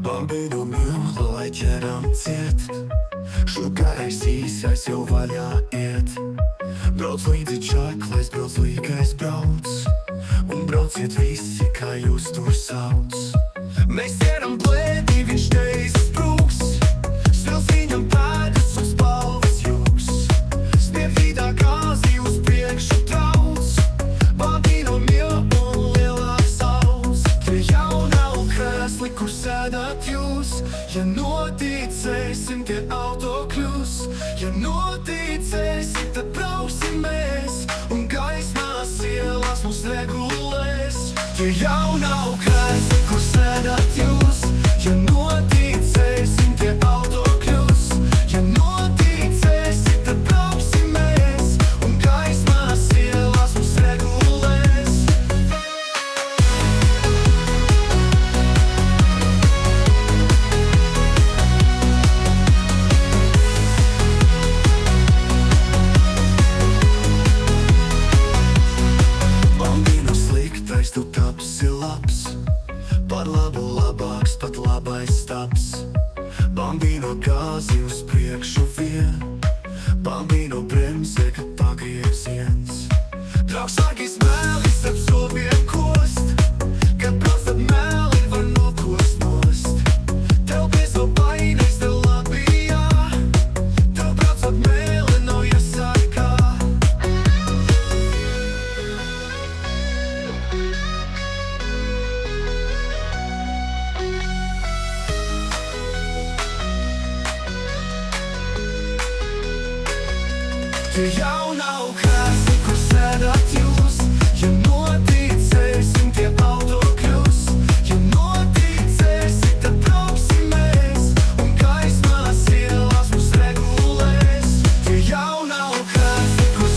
Bambino mīl, lai ķeram ciet. Šukais īsais jau vaļā iet. Brauc līdzi čaklais, brauc līgais brauc. Un brauciet visi, kā jūs tur sauc. Mēs ieram plētī, viņš teizes brūks. Svils viņam pēdas un spalvas jūks. Sniegvīdā kāzi uz priekšu trauc. Bambino mīl un lielāks sauc. Te jau nav krēsli, kur sēdāt jūs. Ja noticēsim, tie auto kļūs. Ja noticēsim, tad brauksim mēs. Un gaismās ielās mūs regulēs. Tie jau nav krēsli, kur sēdāt jūs. Ja noticēsim, tie auto kļūs. Ja noticēsim, tad brauksim mēs. Un gaismās ielās mūs regulēs. Bambino sliktais, tu tapsi labs. Par labu labāks, pat labais taps. Bambino gāzi uz priekšu vien. Bambino bremzē, kad pagrieziens. Draugs sargis mēlis, ap zobiem kost. Kad brauc, tad mēli var nokost nost. Tev biezo bainais, tev labi jā. Tev brauc, tad mēli nav jāsargā. Tie jau nav krēsli, kur sēdāt jūs. Ja noticēsim, tie auto kļūs. Ja noticēsim, tad brauksim mēs. Un gaismās ielās mūs regulēs. Tie jau nav krēsli, kur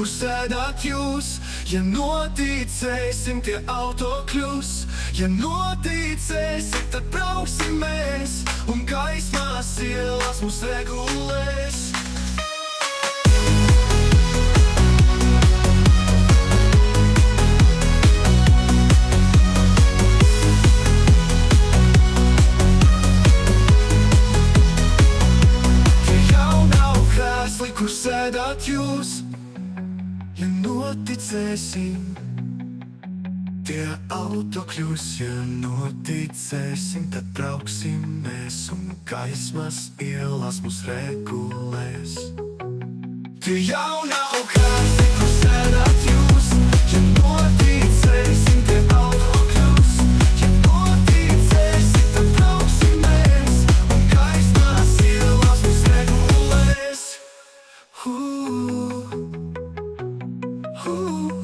sēdāt jūs. Ja noticēsim, tie auto kļūs. Ja noticēsim, tad brauksim mēs. Un gaismās ielās mūs regulēs. Kur sēdāt jūs. Ja noticēsim, tie auto kļūs. Ja noticēsim, tad brauksim mēs. Un gaismās ielās mūs regulēs. Tie jau nav krēsli, kur sēdāt jūs. Ja noticēsim, tie auto kļūs. Ja noticēsim, tad brauksim mēs. Un gaismas ielās mūs regulēs. Tie jau nav krēsli, kur sēdāt jūs. Ja noticēsim, tie auto kļūs. Ja noticēsim, tad brauksim mēs. Un gaismas ielās mūs regulēs. Ooh.